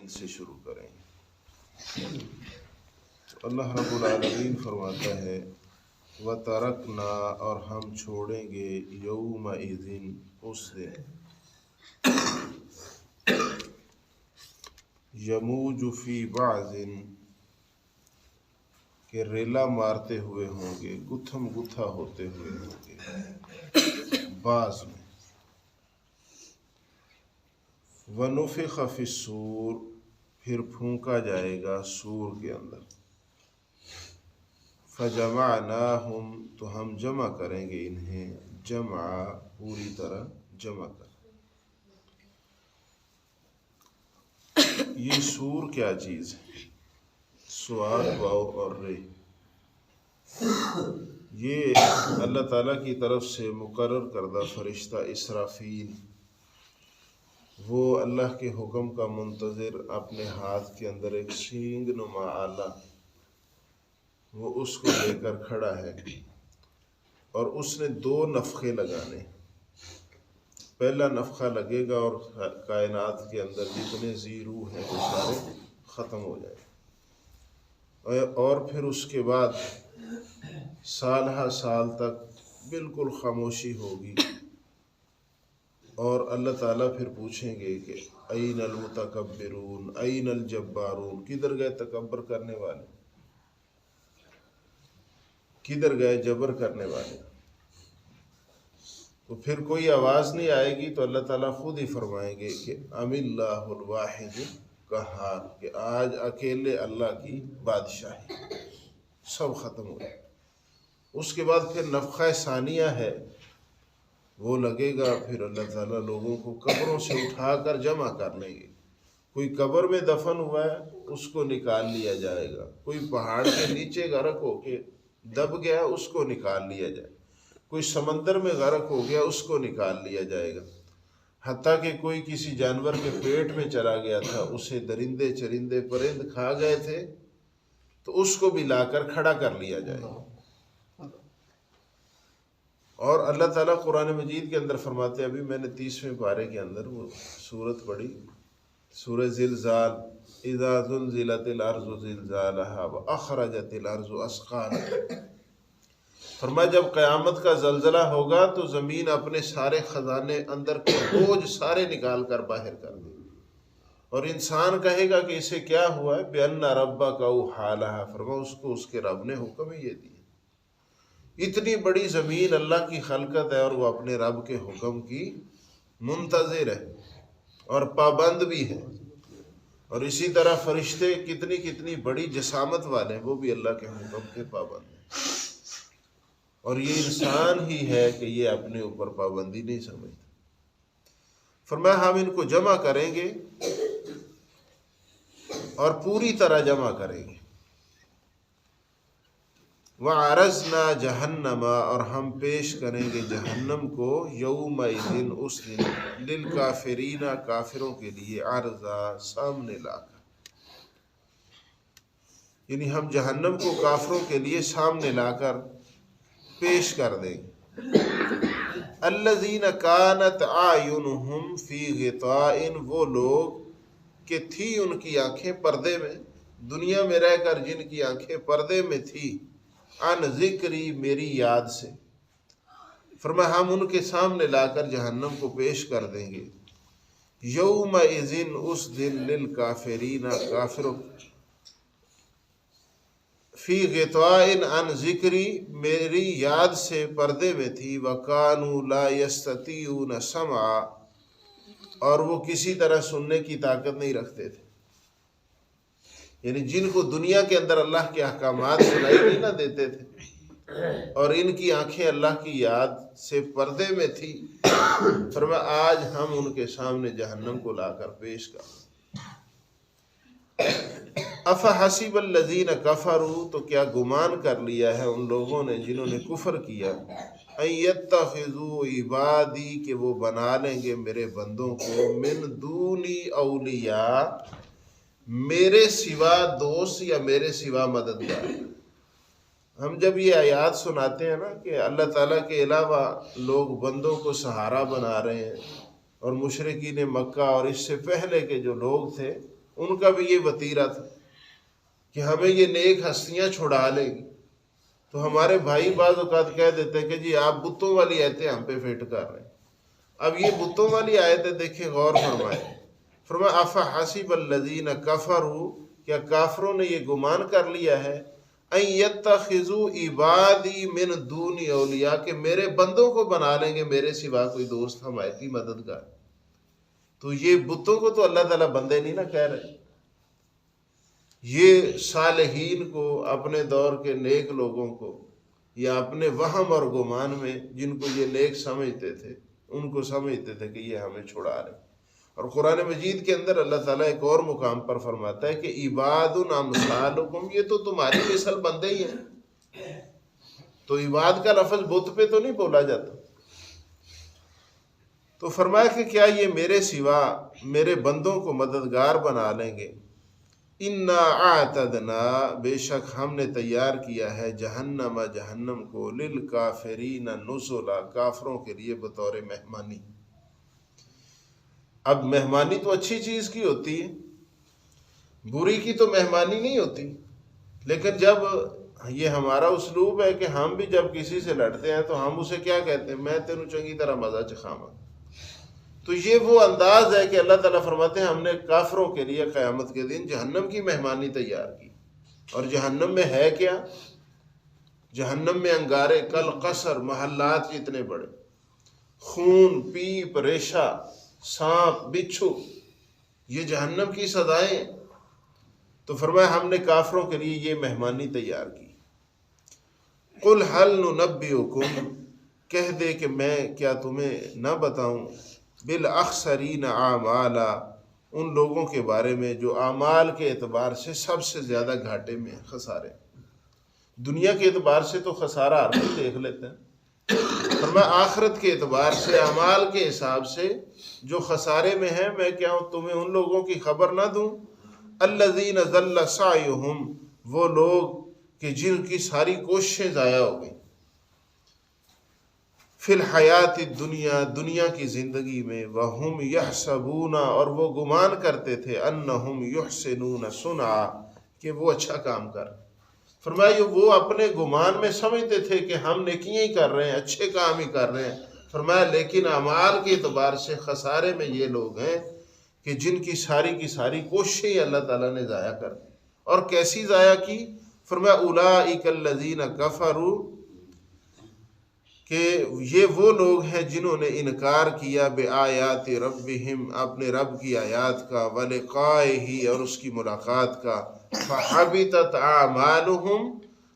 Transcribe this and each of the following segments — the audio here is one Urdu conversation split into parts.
سے شروع کریں گے۔ اللہ رب العالمین فرماتا ہے وَتَرَكْنَا، اور ہم چھوڑیں گے یومئذ اس دن یموج فی بعض کہ ریلا مارتے ہوئے ہوں گے، گتھم گتھا ہوتے ہوئے ہوں گے بعض میں۔ وَنُفِخَ فِي الصُّورِ، پھر پھونکا جائے گا سور کے اندر۔ فَجَمَعْنَاهُمْ، تو ہم جمع کریں گے انہیں، جمع پوری طرح جمع کر۔ یہ سور کیا چیز ہے؟ سواد، واو اور رے، یہ اللہ تعالیٰ کی طرف سے مقرر کردہ فرشتہ اسرافیل، وہ اللہ کے حکم کا منتظر، اپنے ہاتھ کے اندر ایک سینگ نما آلہ، وہ اس کو لے کر کھڑا ہے، اور اس نے 2 نفخے لگانے۔ پہلا نفخہ لگے گا اور کائنات کے اندر جتنے ذی روح ہیں وہ سارے ختم ہو جائیں، اور پھر اس کے بعد سالہ سال تک بالکل خاموشی ہوگی، اور اللہ تعالیٰ پھر پوچھیں گے کہ این المتکبرون این الجبارون، کدھر گئے تکبر کرنے والے، کدھر گئے جبر کرنے والے؟ تو پھر کوئی آواز نہیں آئے گی، تو اللہ تعالیٰ خود ہی فرمائیں گے کہ ام اللہ الواحد القہار، کہ آج اکیلے اللہ کی بادشاہی، سب ختم ہو جائے۔ اس کے بعد پھر نفخہ ثانیہ ہے، وہ لگے گا، پھر اللہ تعالیٰ لوگوں کو قبروں سے اٹھا کر جمع کر لیں گے۔ کوئی قبر میں دفن ہوا ہے اس کو نکال لیا جائے گا، کوئی پہاڑ کے نیچے غرق ہو کے دب گیا اس کو نکال لیا جائے، کوئی سمندر میں غرق ہو گیا اس کو نکال لیا جائے گا، حتیٰ کہ کوئی کسی جانور کے پیٹ میں چلا گیا تھا، اسے درندے چرندے پرند کھا گئے تھے، تو اس کو بھی لا کر کھڑا کر لیا جائے گا۔ اور اللہ تعالیٰ قرآن مجید کے اندر فرماتے ہیں، ابھی میں نے 30ویں پارے کے اندر وہ سورت پڑھی، سورہ زلزال، اذا زلزلت الارض زلزالها واخرجت الارض اثقالها، فرمایا جب قیامت کا زلزلہ ہوگا تو زمین اپنے سارے خزانے، اندر کے بوجھ سارے نکال کر باہر کر دے گی، اور انسان کہے گا کہ اسے کیا ہوا ہے، بِأَنَّ رَبَّكَ أَوْحَىٰ لَهَا، فرمایا اس کو اس کے رب نے حکم ہی یہ دیا۔ اتنی بڑی زمین اللہ کی خلقت ہے، اور وہ اپنے رب کے حکم کی منتظر ہے اور پابند بھی ہے، اور اسی طرح فرشتے کتنی کتنی بڑی جسامت والے ہیں، وہ بھی اللہ کے حکم کے پابند ہیں، اور یہ انسان ہی ہے کہ یہ اپنے اوپر پابندی نہیں سمجھتا۔ فرمایا ہم ان کو جمع کریں گے اور پوری طرح جمع کریں گے۔ وَعَرَضْنَا جَهَنَّمَ، اور ہم پیش کریں گے جہنم کو، یومئذ اس دن، للکافرین کافروں کے لیے، عرضا سامنے لا کر، یعنی ہم جہنم کو کافروں کے لیے سامنے لا کر پیش کر دیں گے۔ الذین کانت اعینہم فی غطاء، وہ لوگ کہ تھی ان کی آنکھیں پردے میں، دنیا میں رہ کر جن کی آنکھیں پردے میں تھی، عن ذکری، میری یاد سے، فرمایا ہم ان کے سامنے لا کر جہنم کو پیش کر دیں گے، یومئذ اس دن، للکافرین کافروں، فی غطاء عن ذکری، میری یاد سے پردے میں تھی، وکانوا لا یستطیعون سمعا، اور وہ کسی طرح سننے کی طاقت نہیں رکھتے تھے، یعنی جن کو دنیا کے اندر اللہ کے احکامات سنائی نہیں نہ دیتے تھے، اور ان کی آنکھیں اللہ کی یاد سے پردے میں تھی، فرمایا آج ہم ان کے سامنے جہنم کو لا کر پیش کر۔ افحسب الذین کفروا، تو کیا گمان کر لیا ہے ان لوگوں نے جنہوں نے کفر کیا، ان یتخذوا عبادی، کہ وہ بنا لیں گے میرے بندوں کو، من دونی اولیاء، میرے سوا دوست یا میرے سوا مددگار۔ ہم جب یہ آیات سناتے ہیں نا کہ اللہ تعالیٰ کے علاوہ لوگ بندوں کو سہارا بنا رہے ہیں، اور مشرکین مکہ اور اس سے پہلے کے جو لوگ تھے ان کا بھی یہ وتیرہ تھا کہ ہمیں یہ نیک ہستیاں چھڑا لے گی. تو ہمارے بھائی بعض اوقات کہہ دیتے ہیں کہ جی آپ بتوں والی آیتیں ہم پہ فٹ کر رہے ہیں. اب یہ بتوں والی آیتیں دیکھیں، غور فرمائیں. فرمایا افحسب الذین کفروا، کیا کافروں نے یہ گمان کر لیا ہے ان یتخذوا عبادی من دون اولیاء، کہ میرے بندوں کو بنا لیں گے میرے سوا کوئی دوست حمایتی مددگار. تو یہ بتوں کو تو اللہ تعالیٰ بندے نہیں نہ کہہ رہے، یہ صالحین کو، اپنے دور کے نیک لوگوں کو، یا اپنے وہم اور گمان میں جن کو یہ نیک سمجھتے تھے ان کو سمجھتے تھے کہ یہ ہمیں چھڑا رہے. اور قرآن مجید کے اندر اللہ تعالیٰ ایک اور مقام پر فرماتا ہے کہ عباد امثالکم، یہ تو تمہاری مثل بندے ہی ہیں. تو عباد کا لفظ بت پہ تو نہیں بولا جاتا. تو فرمایا کہ کیا یہ میرے سوا میرے بندوں کو مددگار بنا لیں گے. انا اعتدنا، بے شک ہم نے تیار کیا ہے جہنم، جہنم کو، للکافرین نزلا، کافروں کے لیے بطور مہمانی. اب مہمانی تو اچھی چیز کی ہوتی ہے، بری کی تو مہمانی نہیں ہوتی. لیکن جب یہ ہمارا اسلوب ہے کہ ہم بھی جب کسی سے لڑتے ہیں تو ہم اسے کیا کہتے ہیں، میں تینوں چنگی طرح مزہ چکھاواں. تو یہ وہ انداز ہے کہ اللہ تعالیٰ فرماتے ہیں ہم نے کافروں کے لیے قیامت کے دن جہنم کی مہمانی تیار کی. اور جہنم میں ہے کیا؟ جہنم میں انگارے کل قصر، محلات جتنے بڑے، خون، پیپ، ریشہ، سانپ، بچھو، یہ جہنم کی سزائیں. تو فرمایا ہم نے کافروں کے لیے یہ مہمانی تیار کی. قل هل ننبئکم، کہہ دے کہ میں کیا تمہیں نہ بتاؤں، بالاخسرین اعمالا، ان لوگوں کے بارے میں جو اعمال کے اعتبار سے سب سے زیادہ گھاٹے میں ہیں، خسارے. دنیا کے اعتبار سے تو خسارہ ہر کوئی دیکھ لیتے ہیں، فرمایا آخرت کے اعتبار سے، اعمال کے حساب سے جو خسارے میں ہیں، میں کیا ہوں تمہیں ان لوگوں کی خبر نہ دوں. الذین ضل سعیہم، وہ لوگ کہ جن کی ساری کوششیں ضائع ہو گئیں، فی الحیات الدنیا، دنیا کی زندگی میں، وہم یحسبون، اور وہ گمان کرتے تھے، انہم یحسنون صنعا، کہ وہ اچھا کام کر. فرمایا وہ اپنے گمان میں سمجھتے تھے کہ ہم نیکیاں ہی کر رہے ہیں، اچھے کام ہی کر رہے ہیں. فرمایا لیکن اعمال کے اعتبار سے خسارے میں یہ لوگ ہیں کہ جن کی ساری کوششیں اللہ تعالیٰ نے ضائع کر دی. اور کیسی ضائع کی؟ فرمایا اولئک الذین کفروا، کہ یہ وہ لوگ ہیں جنہوں نے انکار کیا بآیات ربہم، اپنے رب کی آیات کا، ولقائہ، اور اس کی ملاقات کا. فحبطت اعمالہم،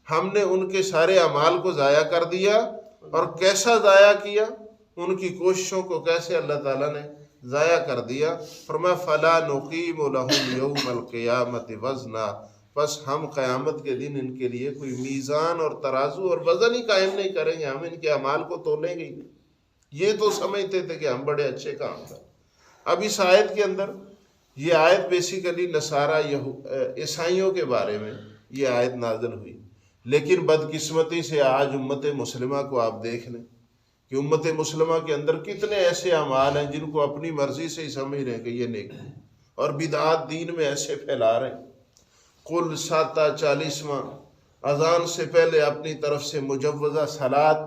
ہم نے ان کے سارے اعمال کو ضائع کر دیا. اور کیسا ضائع کیا؟ ان کی کوششوں کو کیسے اللہ تعالیٰ نے ضائع کر دیا. فرمایا فلا نقیم لہم یوم القیامت وزنا، بس ہم قیامت کے دن ان کے لیے کوئی میزان اور ترازو اور وزن ہی قائم نہیں کریں گے، ہم ان کے اعمال کو تولیں گے ہی نہیں. یہ تو سمجھتے تھے کہ ہم بڑے اچھے کام کریں. اب اس آیت کے اندر، یہ آیت بیسیکلی نصارہ عیسائیوں کے بارے میں یہ آیت نازل ہوئی. لیکن بدقسمتی سے آج امت مسلمہ کو آپ دیکھ لیں کہ امت مسلمہ کے اندر کتنے ایسے اعمال ہیں جن کو اپنی مرضی سے ہی سمجھ رہے ہیں کہ یہ نیکی، اور بدعات دین میں ایسے پھیلا رہے ہیں. کل 40واں اذان سے پہلے اپنی طرف سے مجوزہ صلات،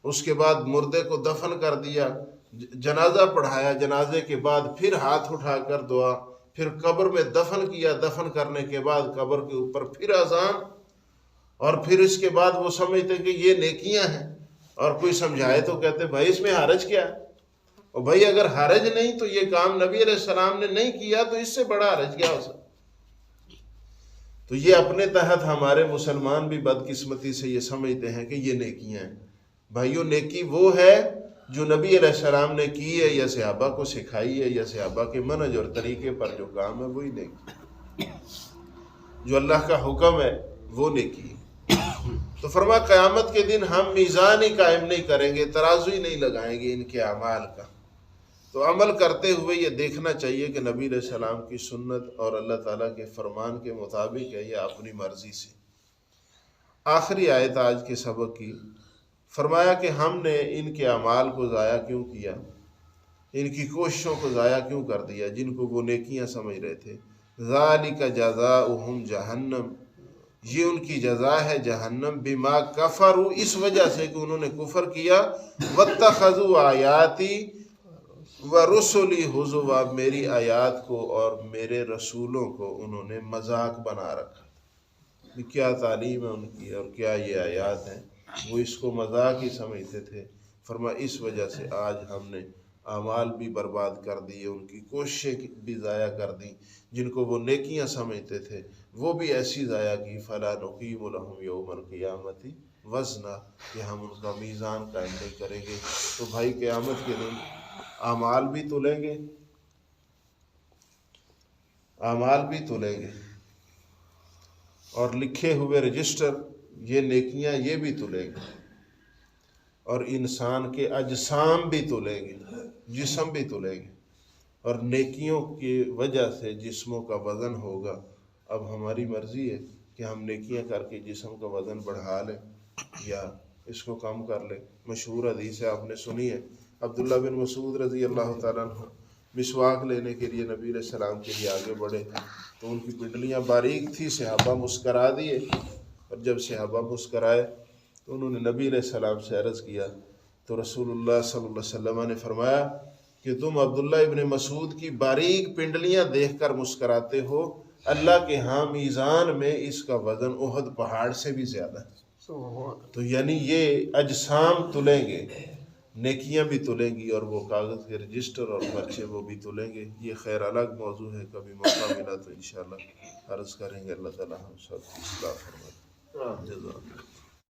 اس کے بعد مردے کو دفن کر دیا، جنازہ پڑھایا، جنازے کے بعد پھر ہاتھ اٹھا کر دعا، پھر قبر میں دفن کیا، دفن کرنے کے بعد قبر کے اوپر پھر اذان، اور پھر اس کے بعد وہ سمجھتے کہ یہ نیکیاں ہیں. اور کوئی سمجھائے تو کہتے بھائی اس میں حرج کیا ہے؟ اور بھائی اگر حرج نہیں تو یہ کام نبی علیہ السلام نے نہیں کیا تو اس سے بڑا حرج کیا ہو سکتا؟ تو یہ اپنے تحت ہمارے مسلمان بھی بدقسمتی سے یہ سمجھتے ہیں کہ یہ نیکیاں ہیں. بھائیو نیکی وہ ہے جو نبی علیہ السلام نے کی ہے یا صحابہ کو سکھائی ہے، یا صحابہ کے منہج اور طریقے پر جو کام ہے وہی نیکی، جو اللہ کا حکم ہے وہ نیکی ہے. تو فرمایا قیامت کے دن ہم میزان ہی قائم نہیں کریں گے، ترازو ہی نہیں لگائیں گے ان کے اعمال کا. تو عمل کرتے ہوئے یہ دیکھنا چاہیے کہ نبی علیہ السلام کی سنت اور اللہ تعالیٰ کے فرمان کے مطابق ہے یا اپنی مرضی سے. آخری آیت آج کے سبق کی، فرمایا کہ ہم نے ان کے اعمال کو ضائع کیوں کیا، ان کی کوششوں کو ضائع کیوں کر دیا جن کو وہ نیکیاں سمجھ رہے تھے. ذالک جزاؤہم جہنم، یہ ان کی جزا ہے جہنم، بما کفروا، اس وجہ سے کہ انہوں نے کفر کیا، واتخذوا آیاتی ورسلی ہزوا، میری آیات کو اور میرے رسولوں کو انہوں نے مذاق بنا رکھا۔ کیا تعلیم ہے ان کی اور کیا یہ آیات ہیں، وہ اس کو مذاق ہی سمجھتے تھے۔ فرمایا اس وجہ سے آج ہم نے اعمال بھی برباد کر دیے، ان کی کوششیں بھی ضائع کر دیں، جن کو وہ نیکیاں سمجھتے تھے وہ بھی ایسی ضائع کی۔ فلا نقیم لہم یوم القیامت وزنا، کہ ہم ان کا میزان قائم نہیں کریں گے۔ تو بھائی قیامت کے دن اعمال بھی تلیں گے، اعمال بھی تلیں گے، اور لکھے ہوئے رجسٹر یہ نیکیاں یہ بھی تلیں گے، اور انسان کے اجسام بھی تلیں گے، جسم بھی تلیں گے، اور نیکیوں کی وجہ سے جسموں کا وزن ہوگا۔ اب ہماری مرضی ہے کہ ہم نیکیاں کر کے جسم کا وزن بڑھا لیں یا اس کو کم کر لیں۔ مشہور حدیث ہے، آپ نے سنی ہے، عبداللہ بن مسعود رضی اللہ تعالیٰ عنہ مسواک لینے کے لیے نبی علیہ السلام کے لیے آگے بڑھے تو ان کی پنڈلیاں باریک تھی، صحابہ مسکرا دیے، اور جب صحابہ مسکرائے تو انہوں نے نبی علیہ السلام سے عرض کیا، تو رسول اللہ صلی اللہ علیہ وسلم نے فرمایا کہ تم عبداللہ ابن مسعود کی باریک پنڈلیاں دیکھ کر مسکراتے ہو، اللہ کے ہاں میزان میں اس کا وزن احد پہاڑ سے بھی زیادہ ہے۔ تو یعنی یہ اجسام تلیں گے، نیکیاں بھی تلیں گی، اور وہ کاغذ کے رجسٹر اور پرچے وہ بھی تلیں گے۔ یہ خیر الگ موضوع ہے، کبھی موقع ملا تو انشاءاللہ عرض کریں گے۔ اللہ تعالیٰ ہم سب کی اصلاح فرمائے۔ جزاک اللہ۔